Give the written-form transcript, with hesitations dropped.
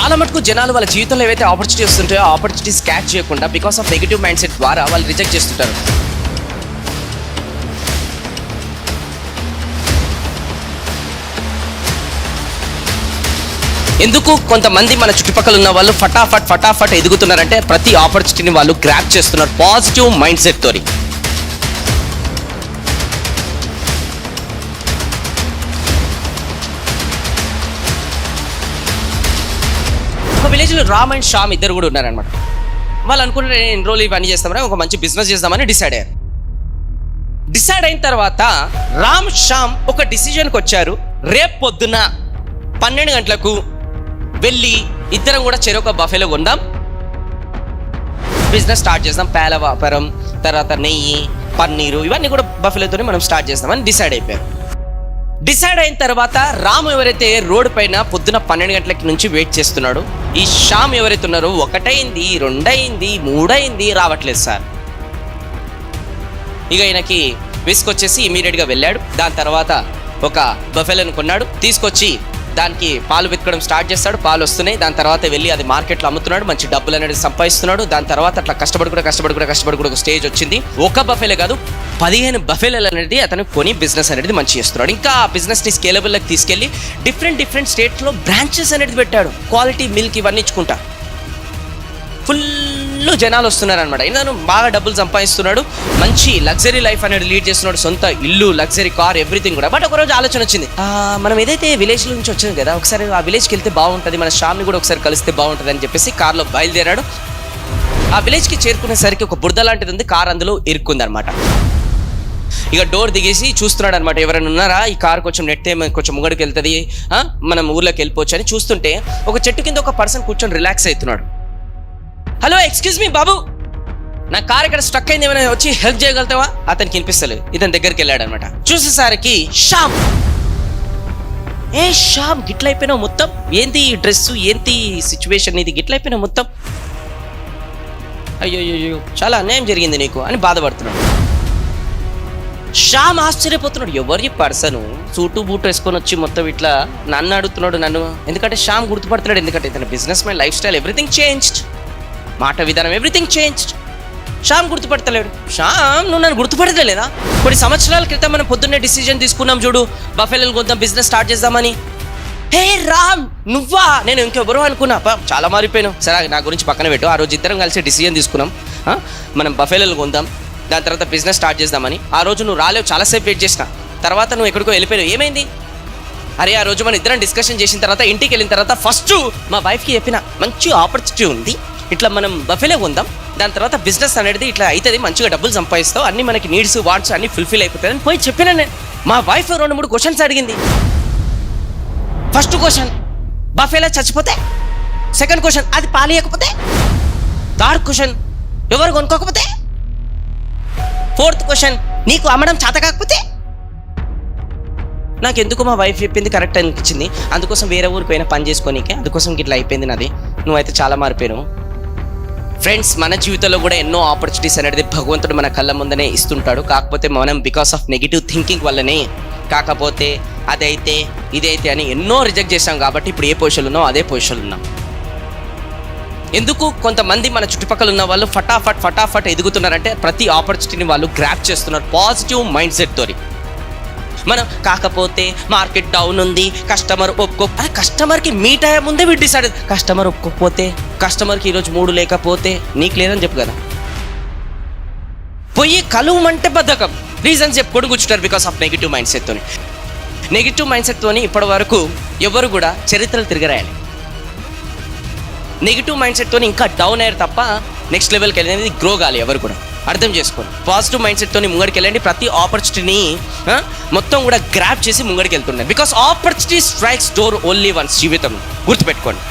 చాలా మటుకు జనాలు వాళ్ళ జీవితంలో ఏవైతే ఆపర్చునిటీ వస్తుంటాయో ఆపర్చునిటీస్ క్యాచ్ చేయకుండా because of negative mind set ద్వారా వాళ్ళు రిజెక్ట్ చేస్తుంటారు. ఎందుకు కొంతమంది మన చుట్టుపక్కల ఉన్న వాళ్ళు ఫటాఫట్ ఎదుగుతున్నారంటే ప్రతి ఆపర్చునిటీని వాళ్ళు గ్రాప్ చేస్తున్నారు పాజిటివ్ మైండ్ సెట్ తోని. ఒక విలేజ్లో రామ్ అండ్ శ్యామ్ ఇద్దరు కూడా ఉన్నారనమాట. వాళ్ళు అనుకుంటే ఎన్ని రోజులు ఇవన్నీ చేస్తామని ఒక మంచి బిజినెస్ చేద్దామని డిసైడ్ అయ్యారు. డిసైడ్ అయిన తర్వాత రామ్ శ్యామ్ ఒక డిసిజన్కి వచ్చారు. రేపు పొద్దున 12 గంటలకు వెళ్ళి ఇద్దరం కూడా చెరొక బఫేలో కొందాం, బిజినెస్ స్టార్ట్ చేద్దాం. పేల వ్యాపారం, తర్వాత నెయ్యి, పన్నీరు ఇవన్నీ కూడా బఫేలోతోనే మనం స్టార్ట్ చేద్దామని డిసైడ్ అయిపోయారు. డిసైడ్ అయిన తర్వాత రామ్ ఎవరైతే రోడ్డు పైన పొద్దున 12 గంటలకి నుంచి వెయిట్ చేస్తున్నాడు, ఈ శ్యామ్ ఎవరైతే ఉన్నారో 1 అయింది, 2 అయింది, 3 అయింది, రావట్లేదు సార్. ఇక ఈయనకి విసుకొచ్చేసి ఇమీడియట్గా వెళ్ళాడు. దాని తర్వాత ఒక బఫెలోని కొన్నాడు, తీసుకొచ్చి దానికి పాలు వెతకడం స్టార్ట్ చేస్తాడు. పాలు వస్తున్నాయి. దాని తర్వాత వెళ్ళి అది మార్కెట్లో అమ్ముతున్నాడు, మంచి డబ్బులు అనేది సంపాదిస్తున్నాడు. దాని తర్వాత అట్లా కష్టపడి కూడా ఒక స్టేజ్ వచ్చింది. ఒక బఫెలో కాదు 15 బఫెలు అనేది అతను కొని బిజినెస్ అనేది మంచి చేస్తున్నాడు. ఇంకా ఆ బిజినెస్ని స్కేలబుల్లోకి తీసుకెళ్ళి డిఫరెంట్ స్టేట్స్లో బ్రాంచెస్ అనేది పెట్టాడు. క్వాలిటీ మిల్క్ ఇవన్నీ ఇచ్చుకుంటా ఫుల్ జనాలు వస్తున్నారు అనమాట. ఇతను బాగా డబ్బులు సంపాదిస్తున్నాడు, మంచి లగ్జరీ లైఫ్ అనేది లీడ్ చేస్తున్నాడు. సొంత ఇల్లు, లగ్జరీ కార్, ఎవ్రీథింగ్ కూడా. బట్ ఒకరోజు ఆలోచన వచ్చింది, మనం ఏదైతే విలేజ్ నుంచి వచ్చింది కదా, ఒకసారి ఆ విలేజ్కి వెళ్తే బాగుంటుంది, మన శ్యామ్ని కూడా ఒకసారి కలిస్తే బాగుంటుంది అని చెప్పేసి కార్లో బయలుదేరాడు. ఆ విలేజ్కి చేరుకునేసరికి ఒక బురద లాంటిది ఉంది, కార్ అందులో ఇరుక్కుంది అనమాట. ఇక డోర్ దిగేసి చూస్తున్నాడు అనమాట, ఎవరైనా ఉన్నారా, ఈ కార్ కొంచెం నెట్టే కొంచెం ముంగడికి వెళ్తుంది, మనం ఊర్లోకి వెళ్ళిపోవచ్చు అని చూస్తుంటే ఒక చెట్టు కింద ఒక పర్సన్ కూర్చొని రిలాక్స్ అవుతున్నాడు. హలో, ఎక్స్క్యూజ్ మీ బాబు, నా కార్ ఇక్కడ స్ట్రక్ అయింది, ఏమైనా వచ్చి హెల్ప్ చేయగలుగుతావా? అతనికి వినిపిస్తలేదు. ఇతని దగ్గరికి వెళ్ళాడు అనమాట. చూసేసరికి శ్యామ్, శ్యామ్ గిట్ల అయిపోయినావు మొత్తం, ఏంటి ఈ డ్రెస్, ఏంటి సిచ్యువేషన్, ఇది గిట్ల అయిపోయినావు మొత్తం, అయ్యో చాలా అన్యాయం జరిగింది నీకు అని బాధపడుతున్నాడు. శ్యామ్ ఆశ్చర్యపోతున్నాడు, ఎవరి పర్సను సూటు బూటు వేసుకొని వచ్చి మొత్తం ఇట్లా నన్ను అడుగుతున్నాడు నన్ను. ఎందుకంటే శ్యామ్ గుర్తుపడుతున్నాడు, ఎందుకంటే ఇతని business mind, lifestyle, everything changed, మాట విధానం ఎవ్రీథింగ్ చేంజ్డ్. శ్యామ్ గుర్తుపడతలేడు. శ్యామ్, నువ్వు నన్ను గుర్తుపడతలేదా? కొన్ని సంవత్సరాల క్రితం మనం పొద్దున్నే డిసిజన్ తీసుకున్నాం చూడు, బఫెలోలు కొందాం, బిజినెస్ స్టార్ట్ చేద్దామని. హే రామ్, నువ్వా? నేను ఇంకెవరో అనుకున్నా, చాలా మారిపోయాను. సరే నా గురించి పక్కన పెట్టు. ఆ రోజు ఇద్దరం కలిసి డిసిజన్ తీసుకున్నాం, మనం బఫెలోలు కొందాం, దాని తర్వాత బిజినెస్ స్టార్ట్ చేద్దామని. ఆ రోజు నువ్వు రాలేవు, చాలాసేపు వెయిట్ చేసిన. తర్వాత నువ్వు ఎక్కడికో వెళ్ళిపోయావు, ఏమైంది? అరే, ఆ రోజు మనం ఇద్దరం డిస్కషన్ చేసిన తర్వాత ఇంటికి వెళ్ళిన తర్వాత ఫస్ట్ మా వైఫ్కి చెప్పిన, మంచి ఆపర్చునిటీ ఉంది, ఇట్లా మనం బఫెలో కొందాం, దాని తర్వాత బిజినెస్ అనేది ఇట్లా అవుతుంది, మంచిగా డబ్బులు సంపాదిస్తావు, అన్ని మనకి నీడ్స్ వాంట్స్ అన్ని ఫుల్ఫిల్ అయిపోతాయి అని పోయి చెప్పిన నేను. మా వైఫ్ 2-3 క్వశ్చన్స్ అడిగింది. ఫస్ట్ క్వశ్చన్, బఫెలో చచ్చిపోతే. సెకండ్ క్వశ్చన్, అది పాలియకపోతే. థర్డ్ క్వశ్చన్, ఎవరు కొనుక్కోకపోతే. ఫోర్త్ క్వశ్చన్, నీకు అమ్మడం చేత కాకపోతే. నాకు ఎందుకు మా వైఫ్ చెప్పింది కరెక్ట్ అనిపించింది, అందుకోసం వేరే ఊరికి పోయినా పని చేసుకోనీకే, అందుకోసం ఇట్లా అయిపోయింది నాది, నువ్వైతే చాలా మారిపోయావు. ఫ్రెండ్స్, మన జీవితంలో కూడా ఎన్నో ఆపర్చునిటీస్ అనేది భగవంతుడు మన కళ్ళ ముందనే ఇస్తుంటాడు. కాకపోతే మనం బికాస్ ఆఫ్ నెగిటివ్ థింకింగ్ వల్లనే, కాకపోతే అదైతే ఇదైతే అని ఎన్నో రిజెక్ట్ చేశాం. కాబట్టి ఇప్పుడు ఏ పొజిషన్లో ఉన్నాం అదే పొజిషన్లో ఉన్నాం. ఎందుకు కొంతమంది మన చుట్టుపక్కల ఉన్న వాళ్ళు ఫటాఫట్ ఎదుగుతున్నారంటే ప్రతి ఆపర్చునిటీని వాళ్ళు గ్రాప్ చేస్తున్నారు పాజిటివ్ మైండ్ సెట్ తోని. మనం కాకపోతే మార్కెట్ డౌన్ ఉంది, కస్టమర్ కస్టమర్కి మీట్ అయ్యే ముందే వీడు డిసైడ్, కస్టమర్ ఒప్పుకోకపోతే, కస్టమర్కి ఈరోజు 3 లేకపోతే, నీకు లేదని చెప్పు కదా. పోయి కలువమంటే బద్ధకం, రీజన్స్ చెప్పుకొని కూర్చుంటారు because of negative mind set తోని. నెగిటివ్ మైండ్ సెట్ తోని ఇప్పటి వరకు ఎవరు కూడా చరిత్రలు తిరగరాయాలి. నెగిటివ్ మైండ్ సెట్ తోని ఇంకా డౌన్ అయ్యారు తప్ప నెక్స్ట్ లెవెల్కి వెళ్ళేది గ్రో కాలి ఎవరు కూడా. అర్థం చేసుకోండి, పాజిటివ్ మైండ్ సెట్తో ముంగడికి వెళ్ళండి. ప్రతి ఆపర్చునిటీని మొత్తం కూడా గ్రాప్ చేసి ముంగడికి వెళ్తున్నాయి. Because opportunity strikes door only once. జీవితం గుర్తుపెట్టుకోండి.